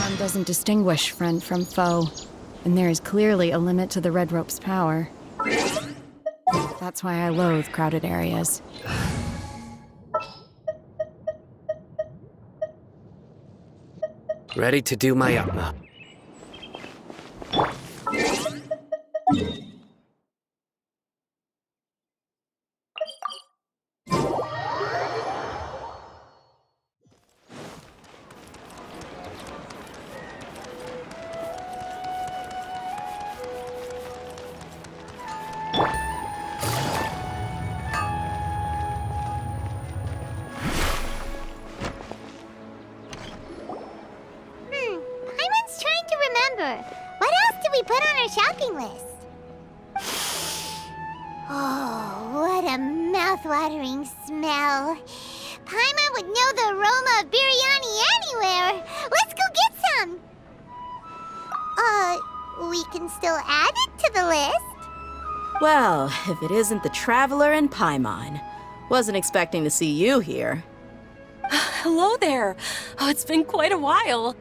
Paimon doesn't distinguish friend from foe, and there is clearly a limit to the Red Rope's power. That's why I loathe crowded areas. Ready to do my utmost. Paimon's trying to remember. What else did we put on our shopping list? Oh, what a mouth-watering smell. Paimon would know the aroma of biryani anywhere. Let's go get some. We can still add it to the list. Well, if it isn't the Traveler and Paimon. Wasn't expecting to see you here. Hello there. Oh, it's been quite a while.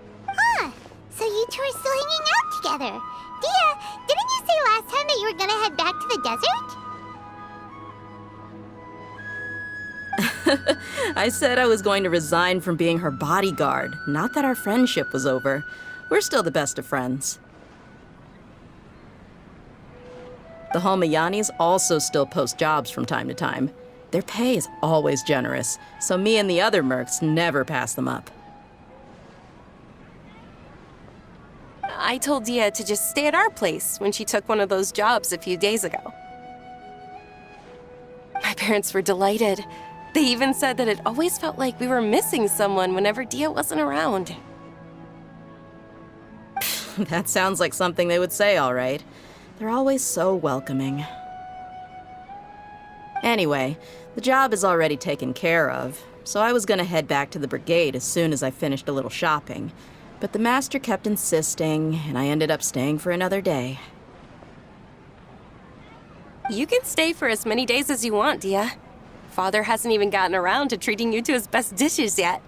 So you two are still hanging out together. Dia, didn't you say last time that you were gonna head back to the desert? I said I was going to resign from being her bodyguard, not that our friendship was over. We're still the best of friends. The Holmiyanis also still post jobs from time to time. Their pay is always generous, so me and the other mercs never pass them up. I told Dia to just stay at our place when she took one of those jobs a few days ago. My parents were delighted. They even said that it always felt like we were missing someone whenever Dia wasn't around. That sounds like something they would say, all right. They're always so welcoming. Anyway, the job is already taken care of, so I was gonna head back to the brigade as soon as I finished a little shopping. But the master kept insisting, and I ended up staying for another day. You can stay for as many days as you want, Dia. Father hasn't even gotten around to treating you to his best dishes yet.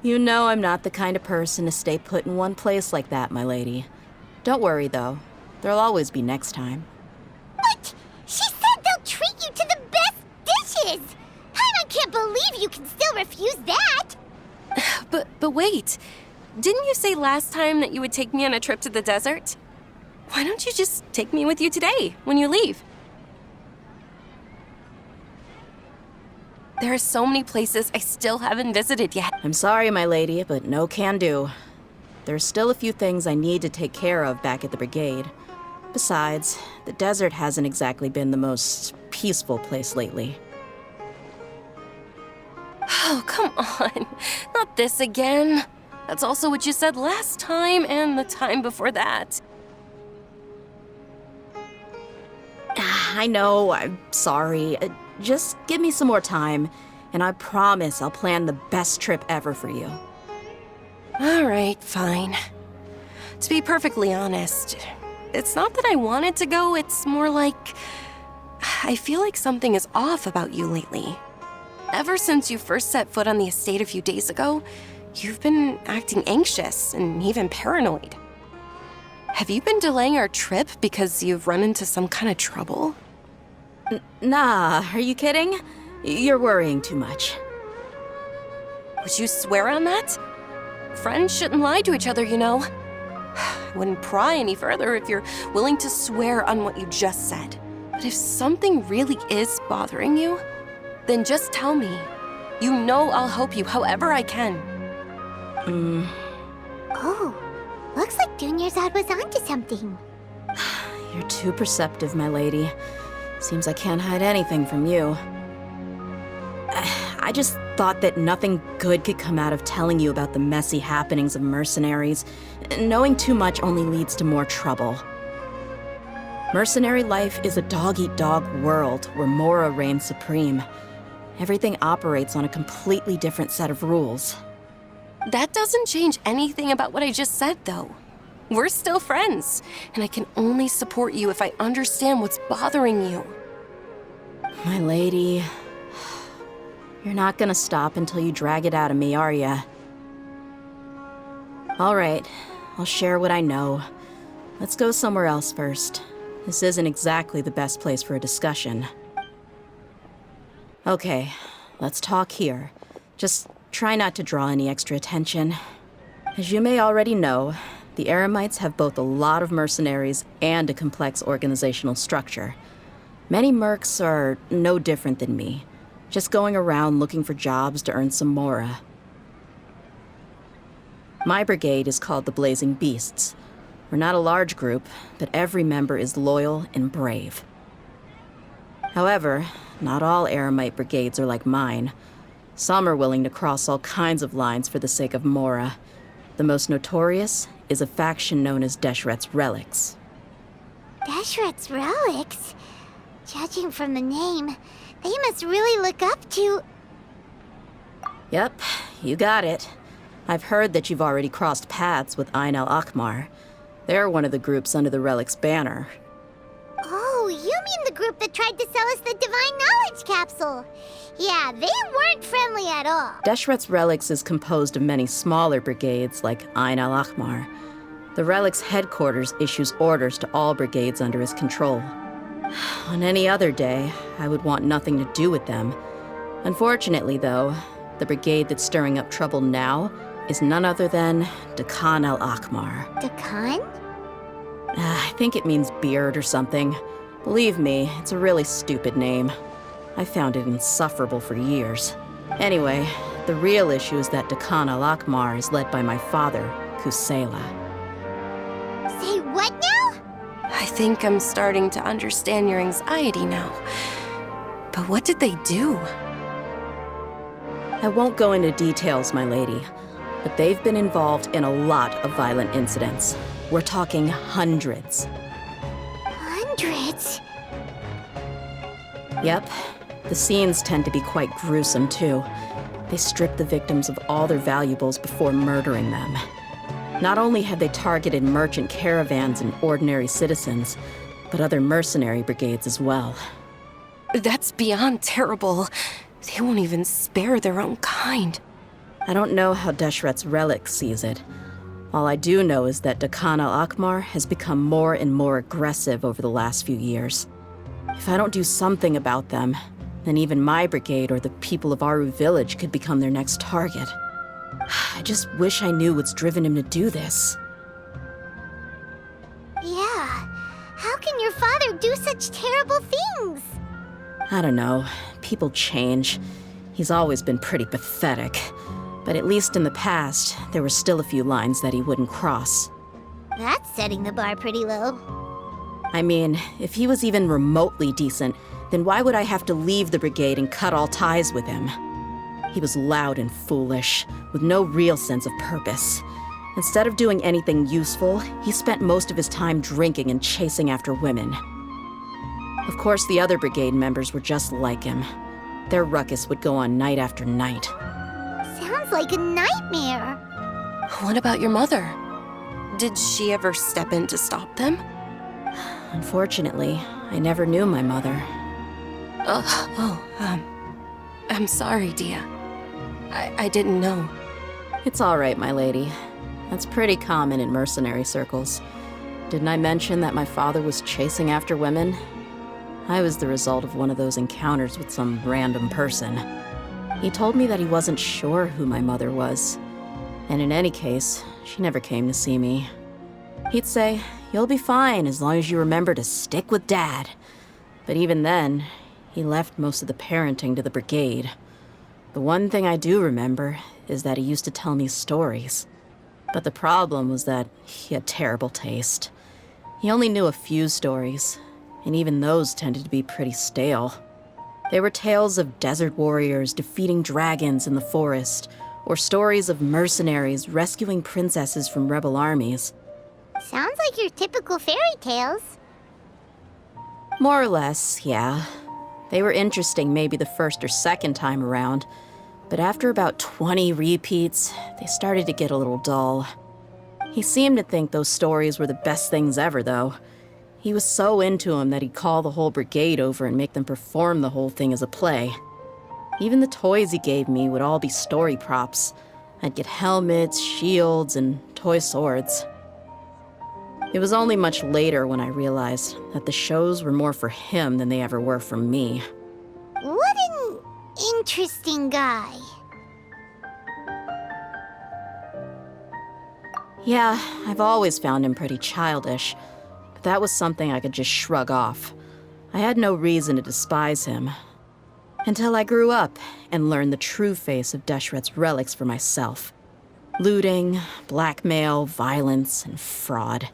You know I'm not the kind of person to stay put in one place like that, my lady. Don't worry, though. There'll always be next time. What? She said they'll treat you to the best dishes! Paimon can't believe you can still refuse that! But wait. Didn't you say last time that you would take me on a trip to the desert? Why don't you just take me with you today, when you leave? There are so many places I still haven't visited yet. I'm sorry, my lady, but no can do. There's still a few things I need to take care of back at the brigade. Besides, the desert hasn't exactly been the most peaceful place lately. Oh, come on. Not this again. That's also what you said last time and the time before that. I know, I'm sorry. Just give me some more time, and I promise I'll plan the best trip ever for you. All right, fine. To be perfectly honest, it's not that I wanted to go, it's more like I feel like something is off about you lately. Ever since you first set foot on the estate a few days ago, you've been acting anxious and even paranoid. Have you been delaying our trip because you've run into some kind of trouble? Nah, are you kidding? You're worrying too much. Would you swear on that? Friends shouldn't lie to each other, you know. I wouldn't pry any further if you're willing to swear on what you just said. But if something really is bothering you, then just tell me. You know I'll help you however I can. Oh, looks like Dunyarzad was onto something. You're too perceptive, my lady. Seems I can't hide anything from you. I just thought that nothing good could come out of telling you about the messy happenings of mercenaries. Knowing too much only leads to more trouble. Mercenary life is a dog-eat-dog world where Mora reigns supreme. Everything operates on a completely different set of rules. That doesn't change anything about what I just said, though. We're still friends, and I can only support you if I understand what's bothering you. My lady, you're not gonna stop until you drag it out of me, are ya? All right, I'll share what I know. Let's go somewhere else first. This isn't exactly the best place for a discussion. Okay, let's talk here. Just try not to draw any extra attention. As you may already know, the Eremites have both a lot of mercenaries and a complex organizational structure. Many mercs are no different than me, just going around looking for jobs to earn some mora. My brigade is called the Blazing Beasts. We're not a large group, but every member is loyal and brave. However, not all Eremite brigades are like mine. Some are willing to cross all kinds of lines for the sake of mora. The most notorious is a faction known as Deshret's Relics. Deshret's Relics? Judging from the name, they must really look up to... Yep, you got it. I've heard that you've already crossed paths with Ain al-Akmar. They're one of the groups under the Relic's banner. Oh, you mean the group that tried to sell us the Divine Knowledge Capsule? Yeah, they weren't friendly at all. Deshret's Relics is composed of many smaller brigades like Ain al-Akmar. The Relic's headquarters issues orders to all brigades under his control. On any other day, I would want nothing to do with them. Unfortunately, though, the brigade that's stirring up trouble now is none other than Dakan al-Akmar. Dakan? I think it means beard or something. Believe me, it's a really stupid name. I found it insufferable for years. Anyway, the real issue is that Dakan al-Akmar is led by my father, Kusela. Say what now? I think I'm starting to understand your anxiety now. But what did they do? I won't go into details, my lady, but they've been involved in a lot of violent incidents. We're talking hundreds. Hundreds? Yep. The scenes tend to be quite gruesome, too. They strip the victims of all their valuables before murdering them. Not only have they targeted merchant caravans and ordinary citizens, but other mercenary brigades as well. That's beyond terrible. They won't even spare their own kind. I don't know how Deshret's Relic sees it. All I do know is that Dakan al-Akmar has become more and more aggressive over the last few years. If I don't do something about them, then even my brigade or the people of Aru village could become their next target. I just wish I knew what's driven him to do this. Yeah. How can your father do such terrible things? I don't know. People change. He's always been pretty pathetic. But at least in the past, there were still a few lines that he wouldn't cross. That's setting the bar pretty low. I mean, if he was even remotely decent, then why would I have to leave the brigade and cut all ties with him? He was loud and foolish, with no real sense of purpose. Instead of doing anything useful, he spent most of his time drinking and chasing after women. Of course, the other brigade members were just like him. Their ruckus would go on night after night. Sounds like a nightmare. What about your mother? Did she ever step in to stop them? Unfortunately, I never knew my mother. I'm sorry, Dia. I didn't know. It's all right, my lady. That's pretty common in mercenary circles. Didn't I mention that my father was chasing after women? I was the result of one of those encounters with some random person. He told me that he wasn't sure who my mother was. And in any case, she never came to see me. He'd say, "You'll be fine as long as you remember to stick with Dad." But even then, he left most of the parenting to the brigade. The one thing I do remember is that he used to tell me stories. But the problem was that he had terrible taste. He only knew a few stories, and even those tended to be pretty stale. They were tales of desert warriors defeating dragons in the forest, or stories of mercenaries rescuing princesses from rebel armies. Sounds like your typical fairy tales. More or less, yeah. They were interesting maybe the first or second time around, but after about 20 repeats, they started to get a little dull. He seemed to think those stories were the best things ever, though. He was so into them that he'd call the whole brigade over and make them perform the whole thing as a play. Even the toys he gave me would all be story props. I'd get helmets, shields, and toy swords. It was only much later when I realized that the shows were more for him than they ever were for me. What an interesting guy. Yeah, I've always found him pretty childish, but that was something I could just shrug off. I had no reason to despise him. Until I grew up and learned the true face of Deshret's relics for myself. Looting, blackmail, violence, and fraud.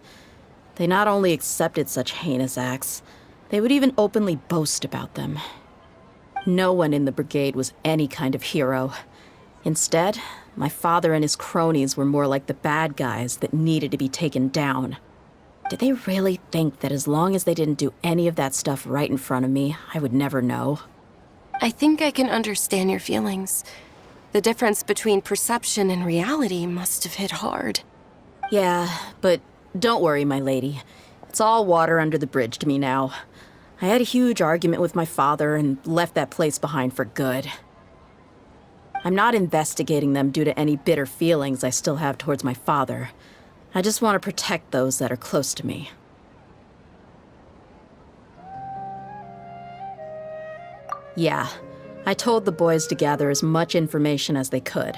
They not only accepted such heinous acts, they would even openly boast about them. No one in the brigade was any kind of hero. Instead, my father and his cronies were more like the bad guys that needed to be taken down. Did they really think that as long as they didn't do any of that stuff right in front of me, I would never know? I think I can understand your feelings. The difference between perception and reality must have hit hard. Yeah, but don't worry, my lady. It's all water under the bridge to me now. I had a huge argument with my father and left that place behind for good. I'm not investigating them due to any bitter feelings I still have towards my father. I just want to protect those that are close to me. Yeah, I told the boys to gather as much information as they could.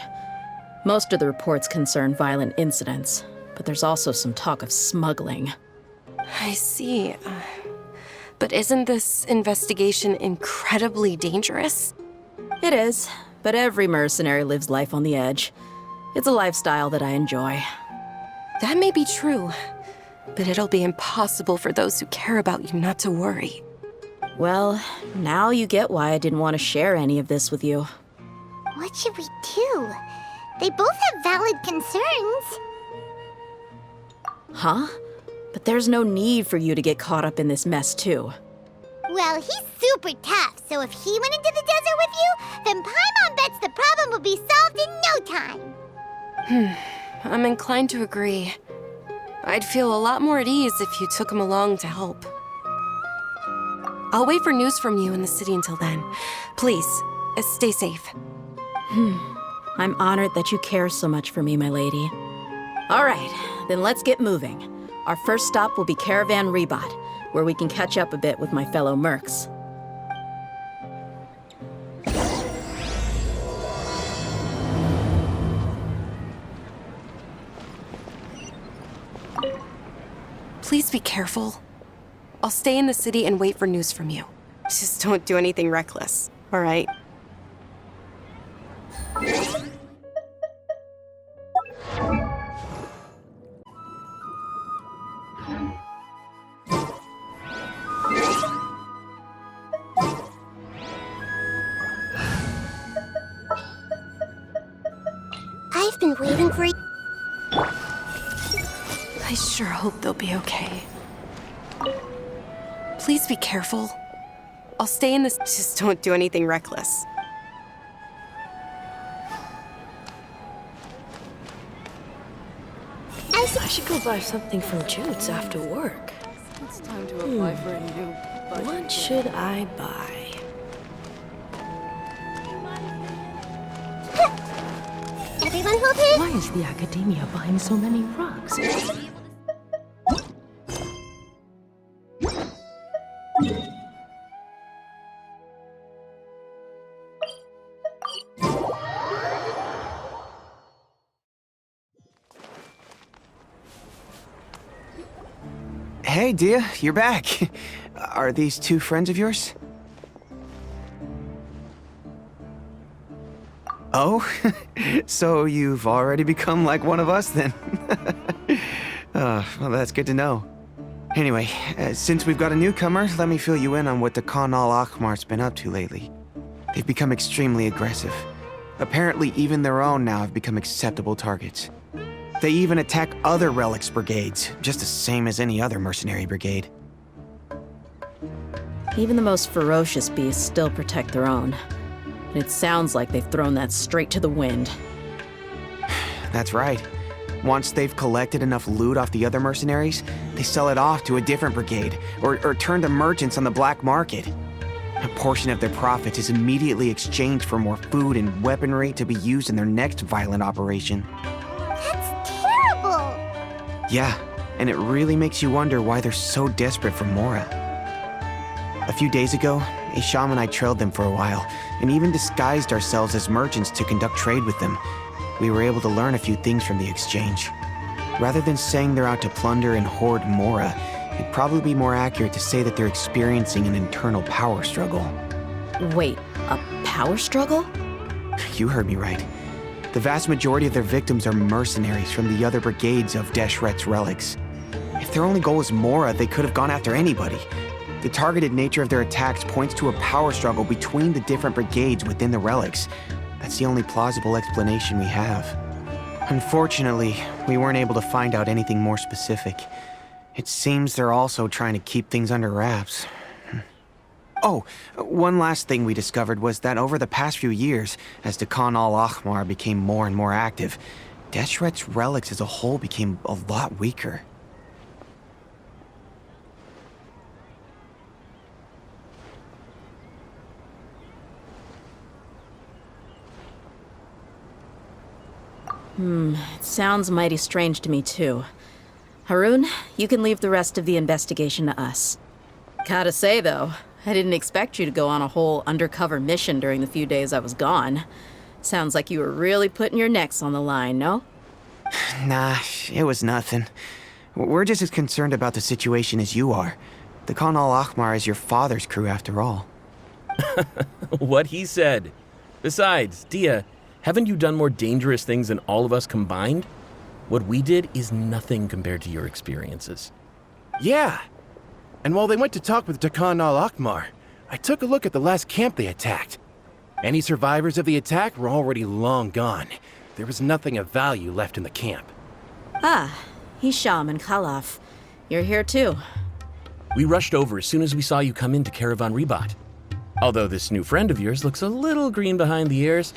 Most of the reports concern violent incidents, but there's also some talk of smuggling. I see. But isn't this investigation incredibly dangerous? It is, but every mercenary lives life on the edge. It's a lifestyle that I enjoy. That may be true, but it'll be impossible for those who care about you not to worry. Well, now you get why I didn't want to share any of this with you. What should we do? They both have valid concerns. Huh? But there's no need for you to get caught up in this mess, too. Well, he's super tough, so if he went into the desert with you, then Paimon bets the problem will be solved in no time. I'm inclined to agree. I'd feel a lot more at ease if you took him along to help. I'll wait for news from you in the city until then. Please, stay safe. I'm honored that you care so much for me, my lady. All right, then let's get moving. Our first stop will be Caravan Rebot, where we can catch up a bit with my fellow mercs. Please be careful. I'll stay in the city and wait for news from you. Just don't do anything reckless, all right? I've been waiting for you. I sure hope they'll be okay. Please be careful. I'll stay in this. Just don't do anything reckless. I should go buy something from Jude's after work. It's time to apply for a new budget. What should I buy? Everyone hold it. Why is the Academia buying so many rugs? Hey, Dia, you're back. Are these two friends of yours? Oh, so you've already become like one of us then? Well, that's good to know. Anyway, since we've got a newcomer, let me fill you in on what the Khan al-Ahmar's been up to lately. They've become extremely aggressive. Apparently, even their own now have become acceptable targets. They even attack other relics brigades, just the same as any other mercenary brigade. Even the most ferocious beasts still protect their own. And it sounds like they've thrown that straight to the wind. That's right. Once they've collected enough loot off the other mercenaries, they sell it off to a different brigade, or turn to merchants on the black market. A portion of their profits is immediately exchanged for more food and weaponry to be used in their next violent operation. That's terrible. Yeah, and it really makes you wonder why they're so desperate for Mora. A few days ago, Isham and I trailed them for a while, and even disguised ourselves as merchants to conduct trade with them. We were able to learn a few things from the exchange. Rather than saying they're out to plunder and hoard Mora, it'd probably be more accurate to say that they're experiencing an internal power struggle. Wait, a power struggle? You heard me right. The vast majority of their victims are mercenaries from the other brigades of Deshret's relics. If their only goal was Mora, they could have gone after anybody. The targeted nature of their attacks points to a power struggle between the different brigades within the relics. That's the only plausible explanation we have. Unfortunately, we weren't able to find out anything more specific. It seems they're also trying to keep things under wraps. Oh, one last thing we discovered was that over the past few years, as the Khan al-Ahmar became more and more active, Deshret's relics as a whole became a lot weaker. It sounds mighty strange to me, too. Harun, you can leave the rest of the investigation to us. Gotta say, though, I didn't expect you to go on a whole undercover mission during the few days I was gone. Sounds like you were really putting your necks on the line, no? Nah, it was nothing. We're just as concerned about the situation as you are. The Khan al-Ahmar is your father's crew, after all. What he said. Besides, Dia, haven't you done more dangerous things than all of us combined? What we did is nothing compared to your experiences. Yeah. And while they went to talk with Khan al-Ahmar, I took a look at the last camp they attacked. Any survivors of the attack were already long gone. There was nothing of value left in the camp. Ah, Hisham and Khalaf. You're here too. We rushed over as soon as we saw you come into Caravan Ribat. Although this new friend of yours looks a little green behind the ears,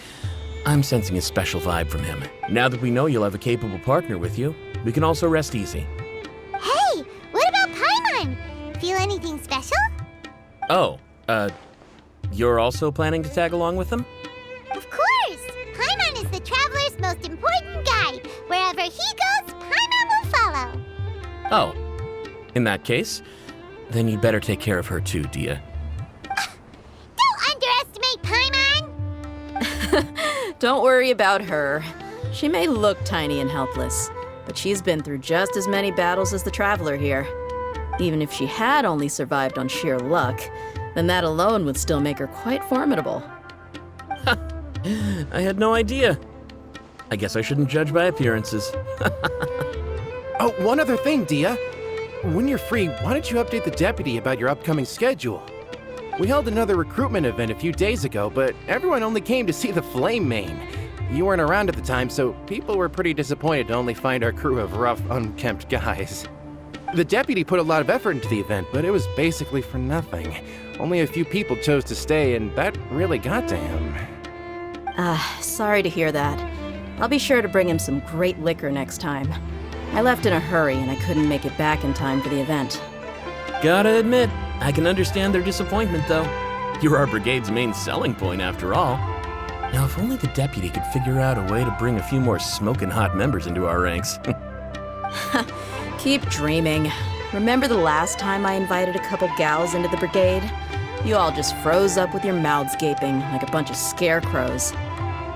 I'm sensing a special vibe from him. Now that we know you'll have a capable partner with you, we can also rest easy. Hey, what about Paimon? Feel anything special? Oh, you're also planning to tag along with them? Of course! Paimon is the traveler's most important guide. Wherever he goes, Paimon will follow. Oh, in that case, then you'd better take care of her too, Dia. Don't underestimate Paimon! Don't worry about her. She may look tiny and helpless, but she's been through just as many battles as the traveler here. Even if she had only survived on sheer luck, then that alone would still make her quite formidable. I had no idea. I guess I shouldn't judge by appearances. Oh, one other thing, Dia. When you're free, why don't you update the deputy about your upcoming schedule? We held another recruitment event a few days ago, but everyone only came to see the Flame Mane. You weren't around at the time, so people were pretty disappointed to only find our crew of rough, unkempt guys. The deputy put a lot of effort into the event, but it was basically for nothing. Only a few people chose to stay, and that really got to him. Sorry to hear that. I'll be sure to bring him some great liquor next time. I left in a hurry and I couldn't make it back in time for the event. Gotta admit, I can understand their disappointment, though. You're our brigade's main selling point, after all. Now, if only the deputy could figure out a way to bring a few more smoking hot members into our ranks. Keep dreaming. Remember the last time I invited a couple gals into the brigade? You all just froze up with your mouths gaping like a bunch of scarecrows.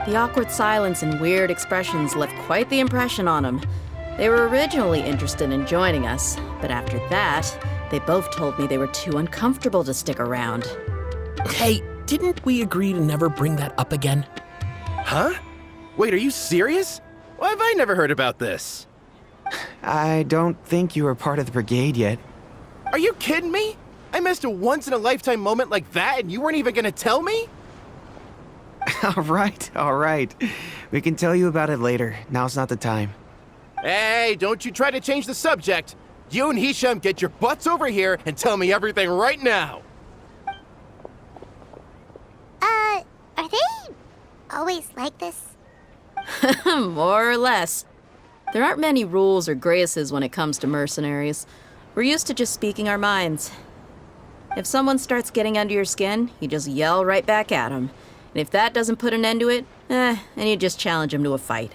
The awkward silence and weird expressions left quite the impression on them. They were originally interested in joining us, but after that, they both told me they were too uncomfortable to stick around. Hey, didn't we agree to never bring that up again? Huh? Wait, are you serious? Why have I never heard about this? I don't think you were part of the brigade yet. Are you kidding me? I missed a once-in-a-lifetime moment like that and you weren't even gonna tell me? All right. We can tell you about it later. Now's not the time. Hey, don't you try to change the subject. You and Hisham get your butts over here and tell me everything right now. Are they always like this? More or less. There aren't many rules or graces when it comes to mercenaries. We're used to just speaking our minds. If someone starts getting under your skin, you just yell right back at them. And if that doesn't put an end to it, then you just challenge them to a fight.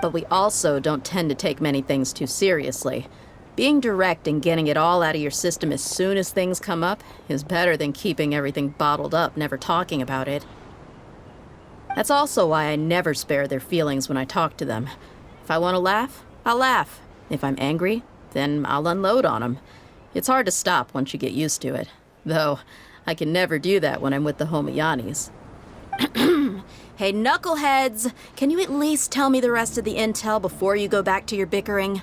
But we also don't tend to take many things too seriously. Being direct and getting it all out of your system as soon as things come up is better than keeping everything bottled up, never talking about it. That's also why I never spare their feelings when I talk to them. If I want to laugh, I'll laugh. If I'm angry, then I'll unload on them. It's hard to stop once you get used to it. Though, I can never do that when I'm with the Homiyanis. Hey, knuckleheads! Can you at least tell me the rest of the intel before you go back to your bickering?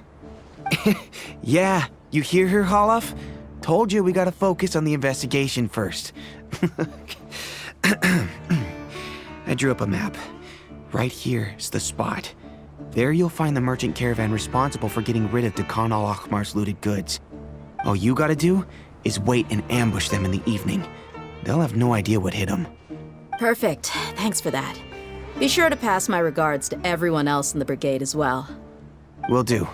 Yeah, you hear her, Holloff? Told you we gotta focus on the investigation first. I drew up a map. Right here is the spot. There you'll find the merchant caravan responsible for getting rid of Dakan al-Ahmar's looted goods. All you gotta do is wait and ambush them in the evening. They'll have no idea what hit them. Perfect. Thanks for that. Be sure to pass my regards to everyone else in the brigade as well. Will do.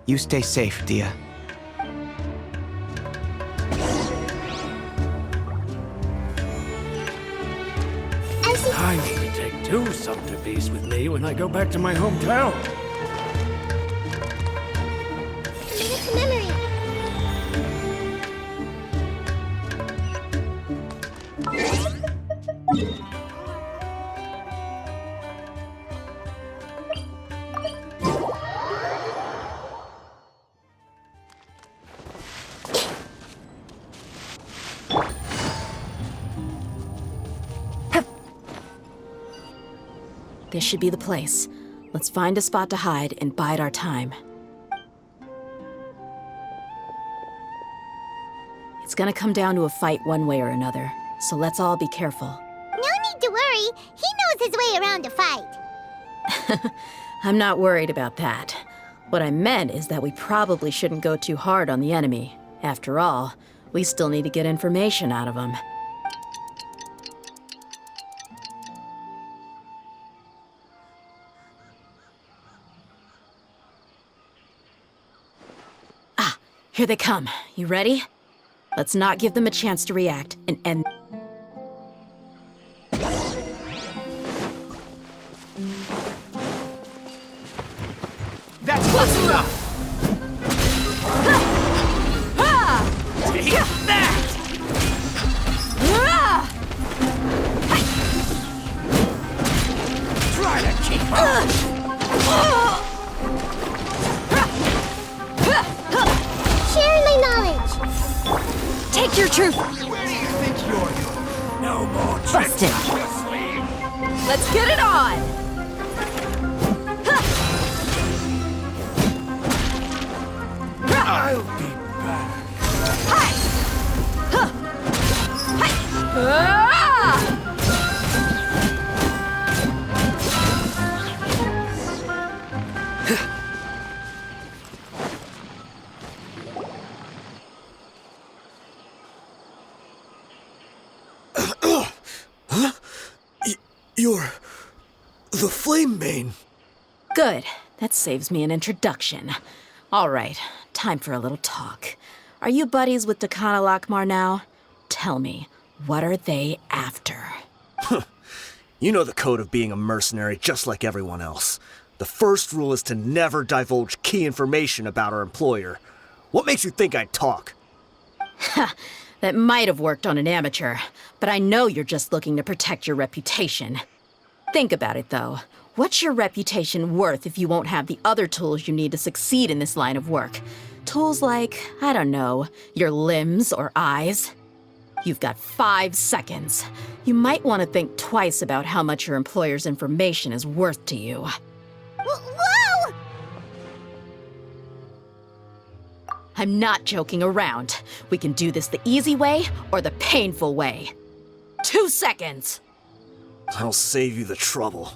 You stay safe, Dia. I need to take 2 Sumter-Beasts with me when I go back to my hometown. It's memory. This should be the place. Let's find a spot to hide and bide our time. It's gonna come down to a fight one way or another, so let's all be careful. No need to worry. He knows his way around a fight. I'm not worried about that. What I meant is that we probably shouldn't go too hard on the enemy. After all, we still need to get information out of them. Here they come. You ready? Let's not give them a chance to react and end. That's close enough! Take that! Try to keep up! Share my knowledge. Take your truth! Where do you think you're going? No more tricks Busted. up your sleeve! Let's get it on! I'll be back. You're the Flame Mane. Good. That saves me an introduction. All right, time for a little talk. Are you buddies with Dakan al-Ahmar now? Tell me, what are they after? You know the code of being a mercenary just like everyone else. The first rule is to never divulge key information about our employer. What makes you think I'd talk? That might have worked on an amateur, but I know you're just looking to protect your reputation. Think about it, though. What's your reputation worth if you won't have the other tools you need to succeed in this line of work? Tools like, I don't know, your limbs or eyes? You've got 5 seconds. You might want to think twice about how much your employer's information is worth to you. Whoa! I'm not joking around. We can do this the easy way or the painful way. 2 seconds! I'll save you the trouble.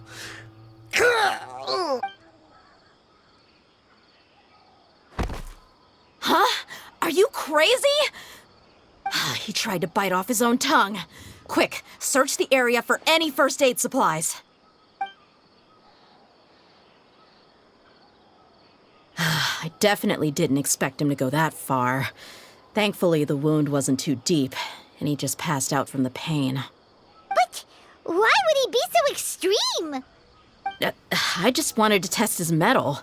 Huh? Are you crazy? He tried to bite off his own tongue. Quick, search the area for any first aid supplies. I definitely didn't expect him to go that far. Thankfully, the wound wasn't too deep, and he just passed out from the pain. But why would he be so extreme? I just wanted to test his mettle.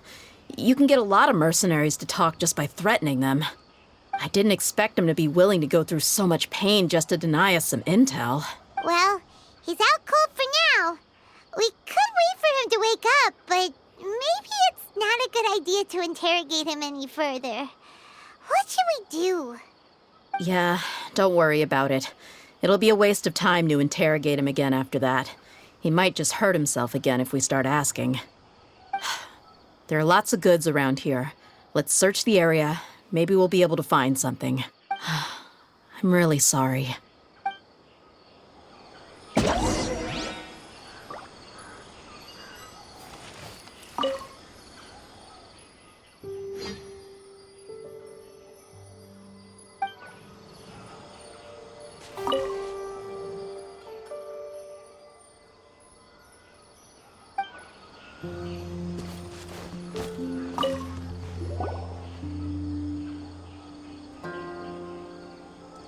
You can get a lot of mercenaries to talk just by threatening them. I didn't expect him to be willing to go through so much pain just to deny us some intel. Well, he's out cold for now. We could wait for him to wake up, but maybe it's not a good idea to interrogate him any further. What should we do? Yeah, don't worry about it. It'll be a waste of time to interrogate him again after that. He might just hurt himself again if we start asking. There are lots of goods around here. Let's search the area. Maybe we'll be able to find something. I'm really sorry.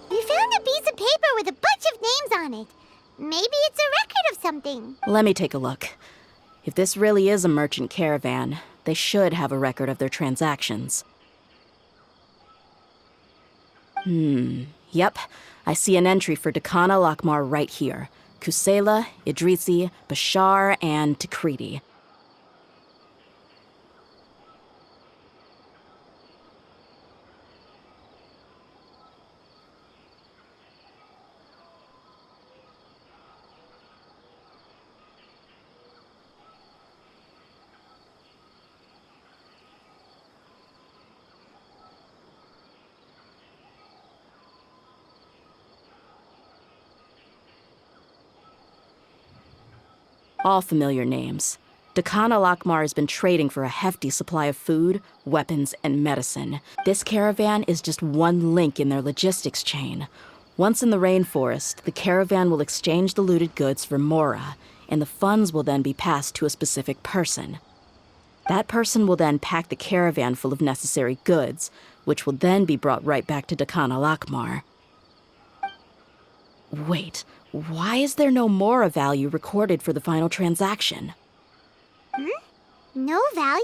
We found a piece of paper with a bunch of names on it. Maybe it's a record of something. Let me take a look. If this really is a merchant caravan, they should have a record of their transactions. Yep. I see an entry for Dakana Lakmar right here. Kusela, Idrisi, Bashar, and Takriti. All familiar names. Dakana Lakmar has been trading for a hefty supply of food, weapons, and medicine. This caravan is just one link in their logistics chain. Once in the rainforest, the caravan will exchange the looted goods for Mora, and the funds will then be passed to a specific person. That person will then pack the caravan full of necessary goods, which will then be brought right back to Dakana Lakmar. Wait, why is there no Mora value recorded for the final transaction? No value?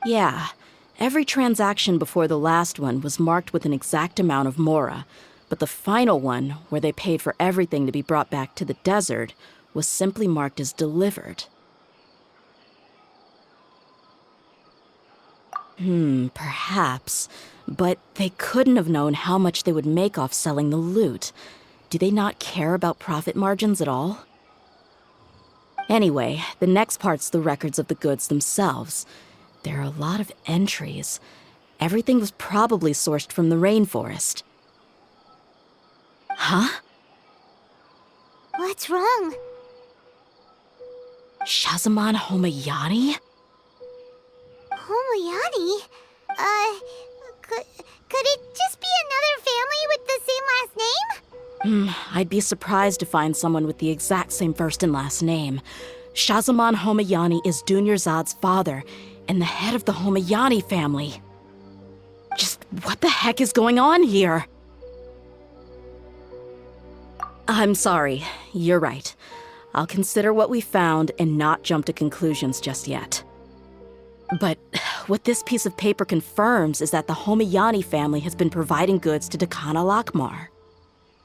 Yeah, every transaction before the last one was marked with an exact amount of Mora, but the final one, where they paid for everything to be brought back to the desert, was simply marked as delivered. Perhaps, but they couldn't have known how much they would make off selling the loot. Do they not care about profit margins at all? Anyway, the next part's the records of the goods themselves. There are a lot of entries. Everything was probably sourced from the rainforest. Huh? What's wrong? Shahzaman Homayani? Homayani? Could it just be another family with the same last name? I'd be surprised to find someone with the exact same first and last name. Shahzaman Homayani is Dunyarzad's father, and the head of the Homayani family. Just what the heck is going on here? I'm sorry, you're right. I'll consider what we found and not jump to conclusions just yet. But what this piece of paper confirms is that the Homayani family has been providing goods to Dakana Lakmar.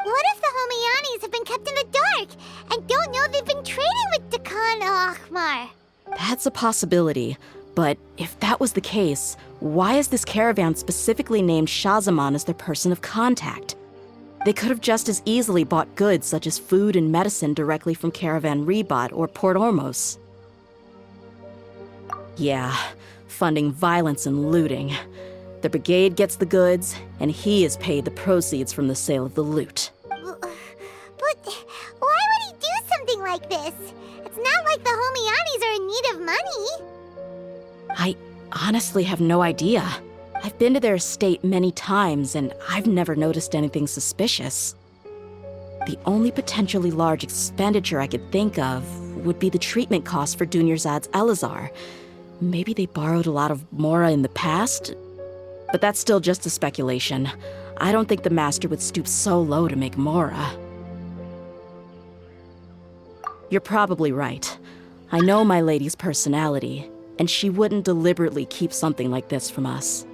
What if the Homayanis have been kept in the dark and don't know they've been trading with Dakana Lakmar? That's a possibility, but if that was the case, why is this caravan specifically named Shahzaman as their person of contact? They could have just as easily bought goods such as food and medicine directly from Caravan Ribat or Port Ormos. Yeah, funding violence and looting. The brigade gets the goods, and he is paid the proceeds from the sale of the loot. But why would he do something like this? It's not like the Homayanis are in need of money. I honestly have no idea. I've been to their estate many times, and I've never noticed anything suspicious. The only potentially large expenditure I could think of would be the treatment costs for Dunyarzad's Elazar. Maybe they borrowed a lot of Mora in the past? But that's still just a speculation. I don't think the master would stoop so low to make Mora. You're probably right. I know my lady's personality, and she wouldn't deliberately keep something like this from us.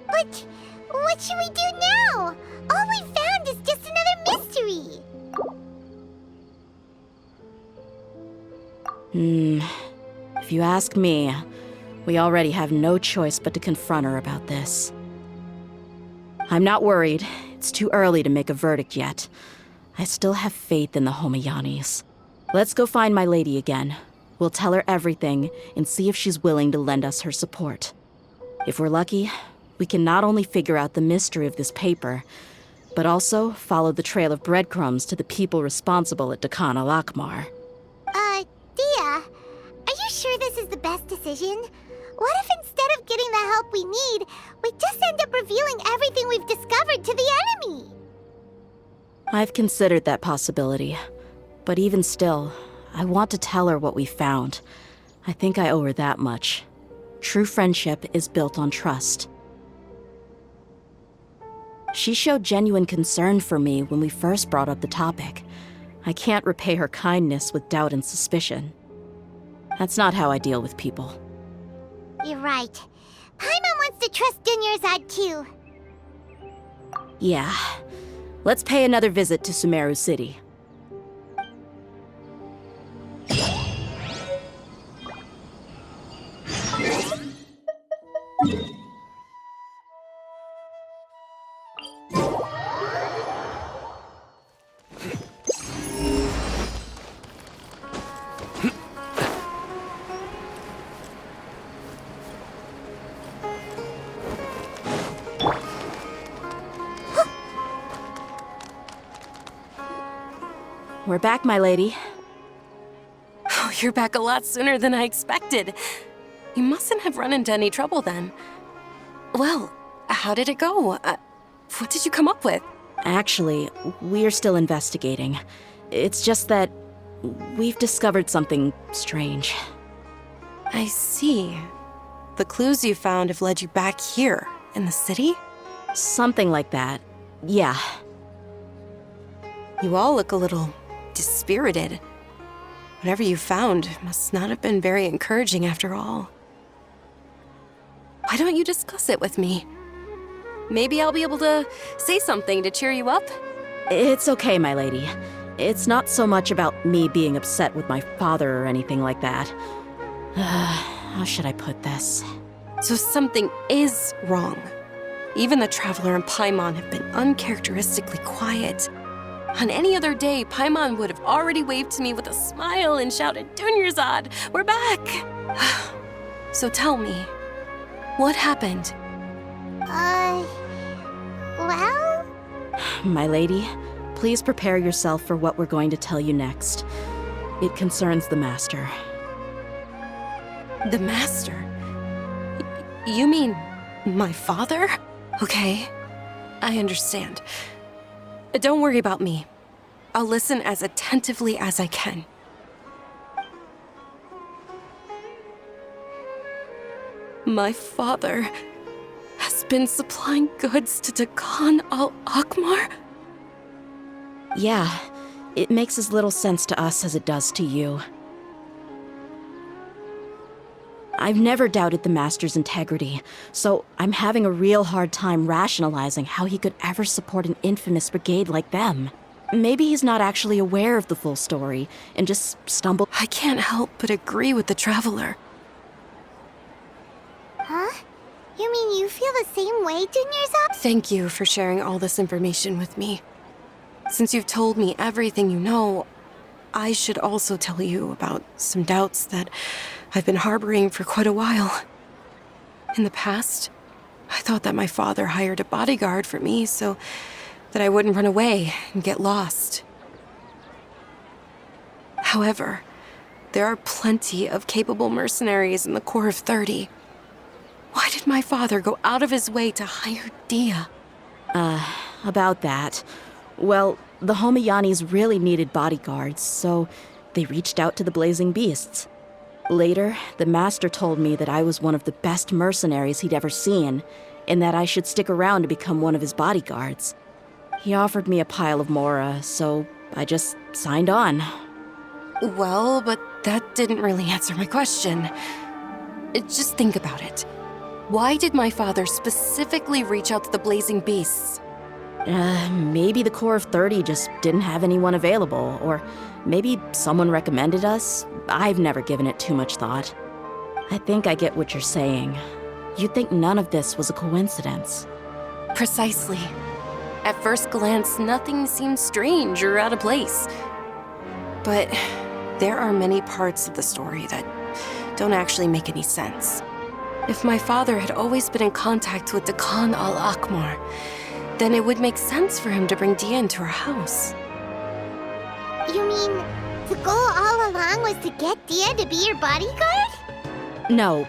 But what should we do now? All we found is just another mystery. If you ask me, we already have no choice but to confront her about this. I'm not worried. It's too early to make a verdict yet. I still have faith in the Homayanis. Let's go find my lady again. We'll tell her everything and see if she's willing to lend us her support. If we're lucky, we can not only figure out the mystery of this paper, but also follow the trail of breadcrumbs to the people responsible at Dakan al-Akmar. Dia, are you sure this is the best decision? What if instead of getting the help we need, we just end up revealing everything we've discovered to the enemy? I've considered that possibility, but even still, I want to tell her what we found. I think I owe her that much. True friendship is built on trust. She showed genuine concern for me when we first brought up the topic. I can't repay her kindness with doubt and suspicion. That's not how I deal with people. You're right. Paimon wants to trust Dunyarzad too. Yeah. Let's pay another visit to Sumeru City. We're back, my lady. Oh, you're back a lot sooner than I expected. You mustn't have run into any trouble then. Well, how did it go? What did you come up with? Actually, we're still investigating. It's just that we've discovered something strange. I see. The clues you found have led you back here, in the city? Something like that. Yeah. You all look a little dispirited. Whatever you found must not have been very encouraging after all. Why don't you discuss it with me? Maybe I'll be able to say something to cheer you up? It's okay, my lady. It's not so much about me being upset with my father or anything like that. How should I put this? So something is wrong. Even the Traveler and Paimon have been uncharacteristically quiet. On any other day, Paimon would have already waved to me with a smile and shouted, "Dunyarzad, we're back!" So tell me, what happened? Well? My lady, please prepare yourself for what we're going to tell you next. It concerns the Master. The Master? You mean my father? Okay, I understand. Don't worry about me. I'll listen as attentively as I can. My father has been supplying goods to Dakan al-Akmar? Yeah, it makes as little sense to us as it does to you. I've never doubted the Master's integrity, so I'm having a real hard time rationalizing how he could ever support an infamous brigade like them. Maybe he's not actually aware of the full story and just stumbled. I can't help but agree with the Traveler. Huh? You mean you feel the same way, Dunyarzad? Thank you for sharing all this information with me. Since you've told me everything you know, I should also tell you about some doubts that I've been harboring for quite a while. In the past, I thought that my father hired a bodyguard for me so that I wouldn't run away and get lost. However, there are plenty of capable mercenaries in the Corps of 30. Why did my father go out of his way to hire Dia? About that. Well, the Homayanis really needed bodyguards, so they reached out to the Blazing Beasts. Later, the Master told me that I was one of the best mercenaries he'd ever seen, and that I should stick around to become one of his bodyguards. He offered me a pile of mora, so I just signed on. Well, but that didn't really answer my question. Just think about it. Why did my father specifically reach out to the Blazing Beasts? Maybe the Corps of 30 just didn't have anyone available, or maybe someone recommended us. I've never given it too much thought. I think I get what you're saying. You'd think none of this was a coincidence. Precisely. At first glance, nothing seemed strange or out of place. But there are many parts of the story that don't actually make any sense. If my father had always been in contact with Dakan al-Akmar, then it would make sense for him to bring Dia into our house. You mean the goal all along was to get Dia to be your bodyguard? No,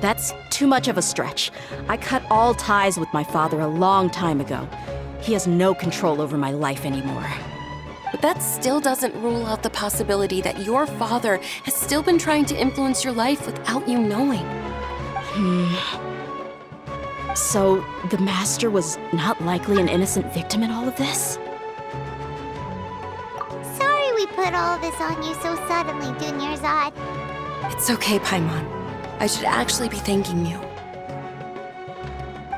that's too much of a stretch. I cut all ties with my father a long time ago. He has no control over my life anymore. But that still doesn't rule out the possibility that your father has still been trying to influence your life without you knowing. So, the Master was not likely an innocent victim in all of this? Sorry we put all of this on you so suddenly, Dunyarzad. It's okay, Paimon. I should actually be thanking you.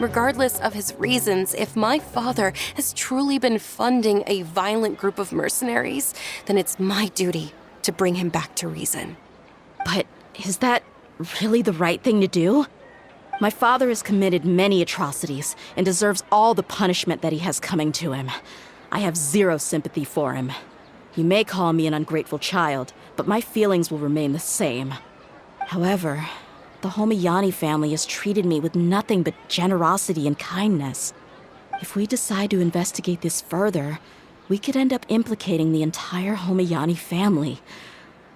Regardless of his reasons, if my father has truly been funding a violent group of mercenaries, then it's my duty to bring him back to reason. But is that really the right thing to do? My father has committed many atrocities and deserves all the punishment that he has coming to him. I have zero sympathy for him. You may call me an ungrateful child, but my feelings will remain the same. However, the Homayani family has treated me with nothing but generosity and kindness. If we decide to investigate this further, we could end up implicating the entire Homayani family.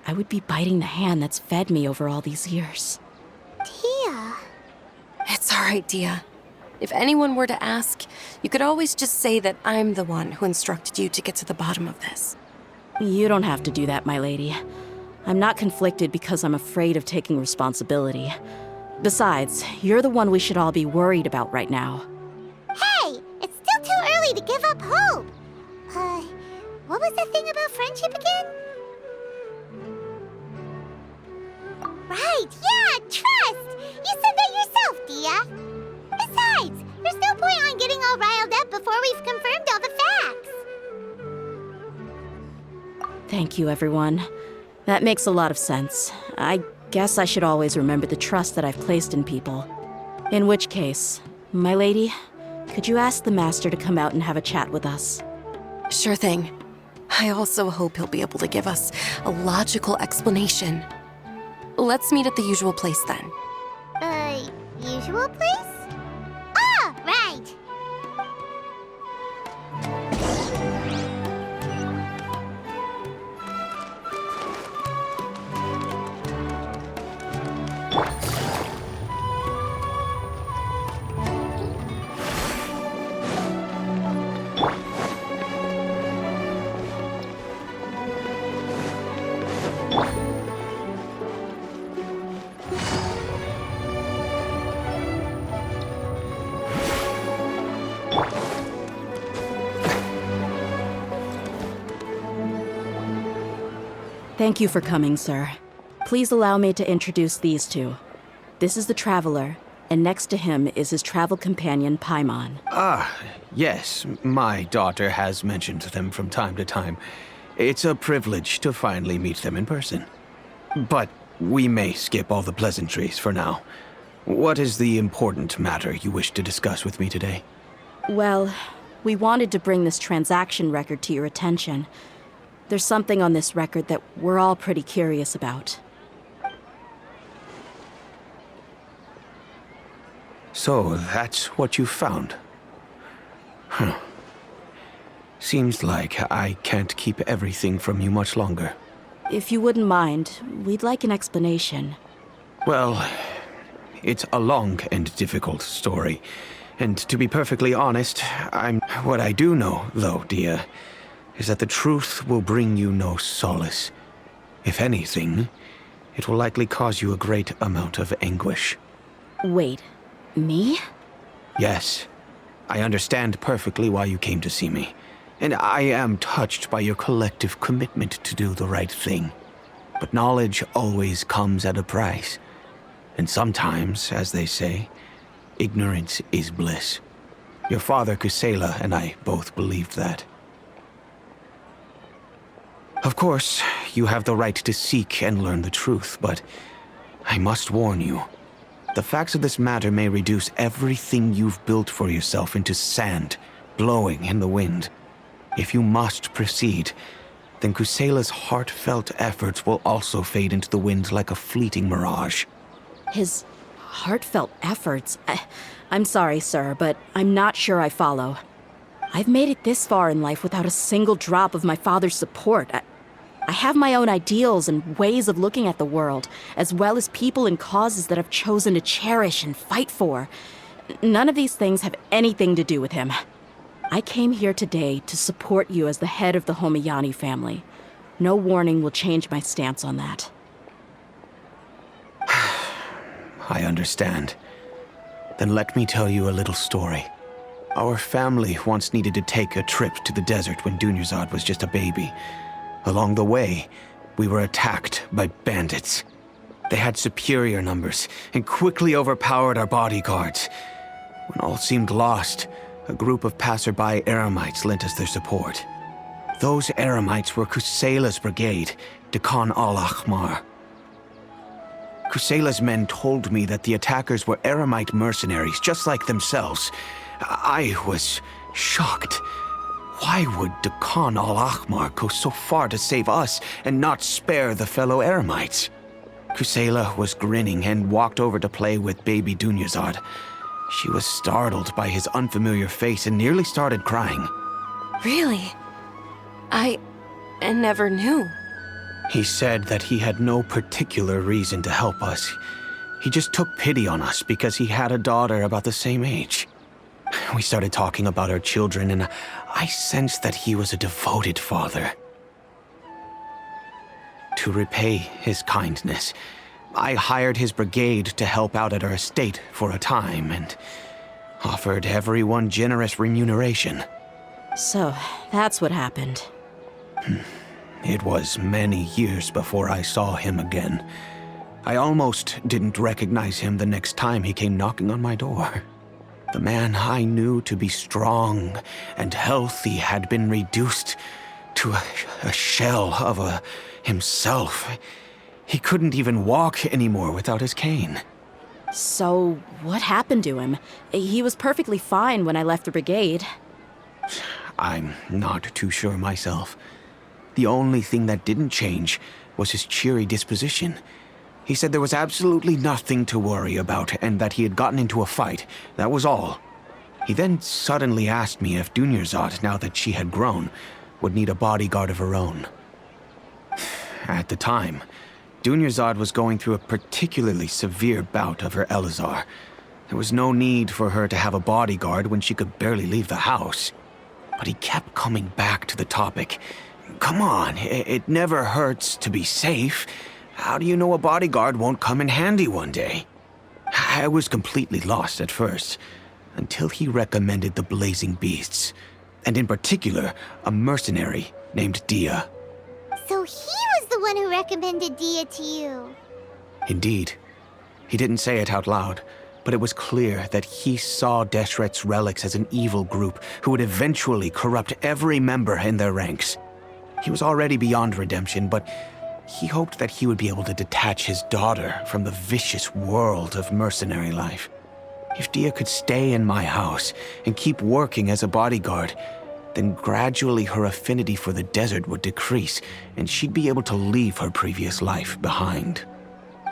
I would be biting the hand that's fed me over all these years. Dia. It's all right, Dia. If anyone were to ask, you could always just say that I'm the one who instructed you to get to the bottom of this. You don't have to do that, my lady. I'm not conflicted because I'm afraid of taking responsibility. Besides, you're the one we should all be worried about right now. Hey, it's still too early to give up hope. What was the thing about friendship again? Right, yeah, trust! You said that yourself, Dia. Besides, there's no point on getting all riled up before we've confirmed all the facts. Thank you, everyone. That makes a lot of sense. I guess I should always remember the trust that I've placed in people. In which case, my lady, could you ask the Master to come out and have a chat with us? Sure thing. I also hope he'll be able to give us a logical explanation. Let's meet at the usual place then. Usual place? Ah, right! Thank you for coming, sir. Please allow me to introduce these two. This is the Traveler, and next to him is his travel companion, Paimon. Ah, yes. My daughter has mentioned them from time to time. It's a privilege to finally meet them in person. But we may skip all the pleasantries for now. What is the important matter you wish to discuss with me today? Well, we wanted to bring this transaction record to your attention. There's something on this record that we're all pretty curious about. So, that's what you found? Huh. Seems like I can't keep everything from you much longer. If you wouldn't mind, we'd like an explanation. Well, it's a long and difficult story. And to be perfectly honest, what I do know, though, Dia, is that the truth will bring you no solace. If anything, it will likely cause you a great amount of anguish. Wait, me? Yes. I understand perfectly why you came to see me. And I am touched by your collective commitment to do the right thing. But knowledge always comes at a price. And sometimes, as they say, ignorance is bliss. Your father, Kusela, and I both believed that. Of course, you have the right to seek and learn the truth, but I must warn you. The facts of this matter may reduce everything you've built for yourself into sand, blowing in the wind. If you must proceed, then Kusela's heartfelt efforts will also fade into the wind like a fleeting mirage. His heartfelt efforts? I'm sorry, sir, but I'm not sure I follow. I've made it this far in life without a single drop of my father's support. I have my own ideals and ways of looking at the world, as well as people and causes that I've chosen to cherish and fight for. None of these things have anything to do with him. I came here today to support you as the head of the Homayani family. No warning will change my stance on that. I understand. Then let me tell you a little story. Our family once needed to take a trip to the desert when Dunyarzad was just a baby. Along the way, we were attacked by bandits. They had superior numbers and quickly overpowered our bodyguards. When all seemed lost, a group of passerby Eremites lent us their support. Those Eremites were Kusela's brigade, Dekan al-Ahmar. Kusela's men told me that the attackers were Eremite mercenaries, just like themselves. I was shocked. Why would Dekan al-Ahmar go so far to save us and not spare the fellow Eremites? Kusela was grinning and walked over to play with baby Dunyarzad. She was startled by his unfamiliar face and nearly started crying. Really? I never knew. He said that he had no particular reason to help us. He just took pity on us because he had a daughter about the same age. We started talking about our children, and I sensed that he was a devoted father. To repay his kindness, I hired his brigade to help out at our estate for a time and offered everyone generous remuneration. So, that's what happened. It was many years before I saw him again. I almost didn't recognize him the next time he came knocking on my door. The man I knew to be strong and healthy had been reduced to a shell of himself. He couldn't even walk anymore without his cane. So, what happened to him? He was perfectly fine when I left the brigade. I'm not too sure myself. The only thing that didn't change was his cheery disposition. He said there was absolutely nothing to worry about and that he had gotten into a fight. That was all. He then suddenly asked me if Dunyarzad, now that she had grown, would need a bodyguard of her own. At the time, Dunyarzad was going through a particularly severe bout of her Elazar. There was no need for her to have a bodyguard when she could barely leave the house. But he kept coming back to the topic. Come on, it never hurts to be safe. How do you know a bodyguard won't come in handy one day? I was completely lost at first, until he recommended the Blazing Beasts, and in particular, a mercenary named Dia. So he was the one who recommended Dia to you. Indeed. He didn't say it out loud, but it was clear that he saw Deshret's relics as an evil group who would eventually corrupt every member in their ranks. He was already beyond redemption, but he hoped that he would be able to detach his daughter from the vicious world of mercenary life. If Dia could stay in my house and keep working as a bodyguard, then gradually her affinity for the desert would decrease, and she'd be able to leave her previous life behind.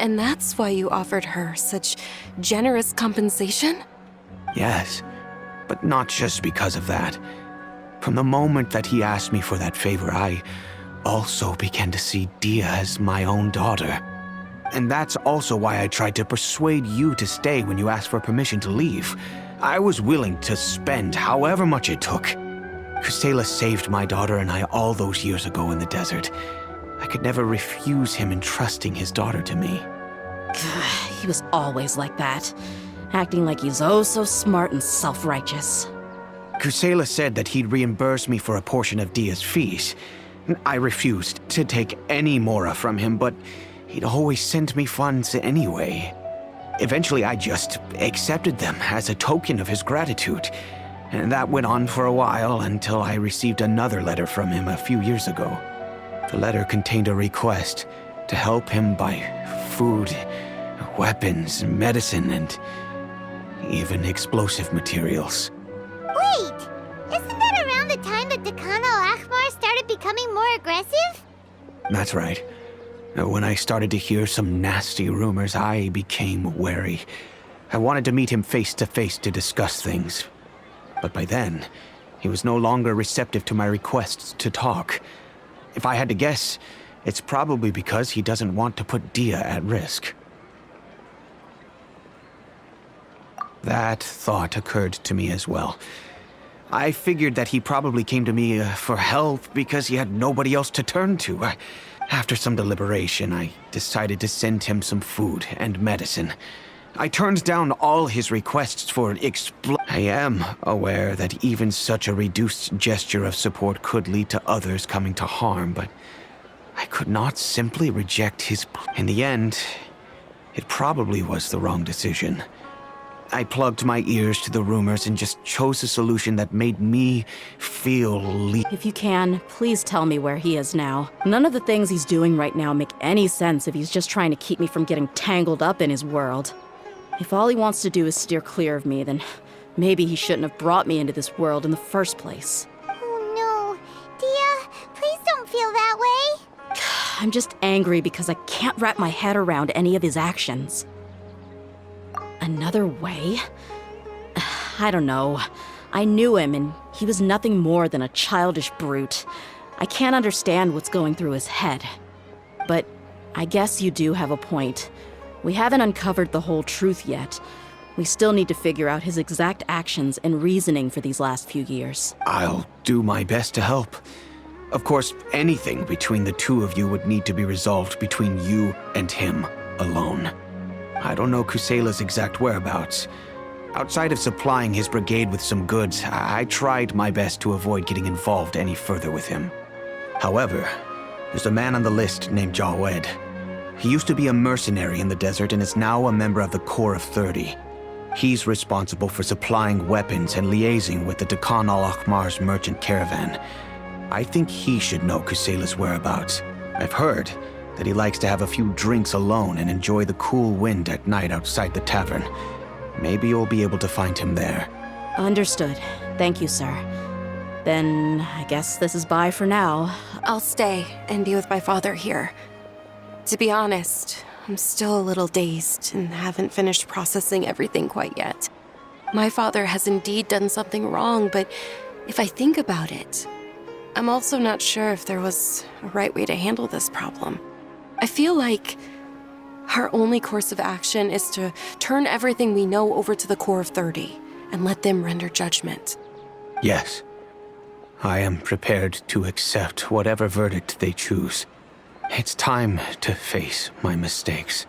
And that's why you offered her such generous compensation? Yes, but not just because of that. From the moment that he asked me for that favor, I also began to see Dia as my own daughter. And that's also why I tried to persuade you to stay when you asked for permission to leave. I was willing to spend however much it took. Kusela saved my daughter and I all those years ago in the desert. I could never refuse him entrusting his daughter to me. He was always like that, acting like he's oh so smart and self-righteous. Kusela said that he'd reimburse me for a portion of Dia's fees. I refused to take any Mora from him, but he'd always sent me funds anyway. Eventually, I just accepted them as a token of his gratitude. And that went on for a while until I received another letter from him a few years ago. The letter contained a request to help him buy food, weapons, medicine, and even explosive materials. Wait! Isn't that around the time that Dakan al-Ahmar started becoming more aggressive? That's right. When I started to hear some nasty rumors, I became wary. I wanted to meet him face to face to discuss things. But by then, he was no longer receptive to my requests to talk. If I had to guess, it's probably because he doesn't want to put Dia at risk. That thought occurred to me as well. I figured that he probably came to me for help because he had nobody else to turn to. After some deliberation, I decided to send him some food and medicine. I turned down all his requests for I am aware that even such a reduced gesture of support could lead to others coming to harm, but I could not simply reject his In the end, it probably was the wrong decision. I plugged my ears to the rumors and just chose a solution that made me feel If you can, please tell me where he is now. None of the things he's doing right now make any sense if he's just trying to keep me from getting tangled up in his world. If all he wants to do is steer clear of me, then maybe he shouldn't have brought me into this world in the first place. Oh no. Dia, please don't feel that way. I'm just angry because I can't wrap my head around any of his actions. Another way? I don't know. I knew him, and he was nothing more than a childish brute. I can't understand what's going through his head. But I guess you do have a point. We haven't uncovered the whole truth yet. We still need to figure out his exact actions and reasoning for these last few years. I'll do my best to help. Of course, anything between the two of you would need to be resolved between you and him alone. I don't know Kusela's exact whereabouts. Outside of supplying his brigade with some goods, I tried my best to avoid getting involved any further with him. However, there's a man on the list named Jawed. He used to be a mercenary in the desert and is now a member of the Corps of 30. He's responsible for supplying weapons and liaising with the Dakan al-Ahmar's merchant caravan. I think he should know Kusela's whereabouts. I've heard that he likes to have a few drinks alone and enjoy the cool wind at night outside the tavern. Maybe you'll be able to find him there. Understood. Thank you, sir. Then I guess this is bye for now. I'll stay and be with my father here. To be honest, I'm still a little dazed and haven't finished processing everything quite yet. My father has indeed done something wrong, but if I think about it, I'm also not sure if there was a right way to handle this problem. I feel like our only course of action is to turn everything we know over to the Corps of 30 and let them render judgment. Yes. I am prepared to accept whatever verdict they choose. It's time to face my mistakes.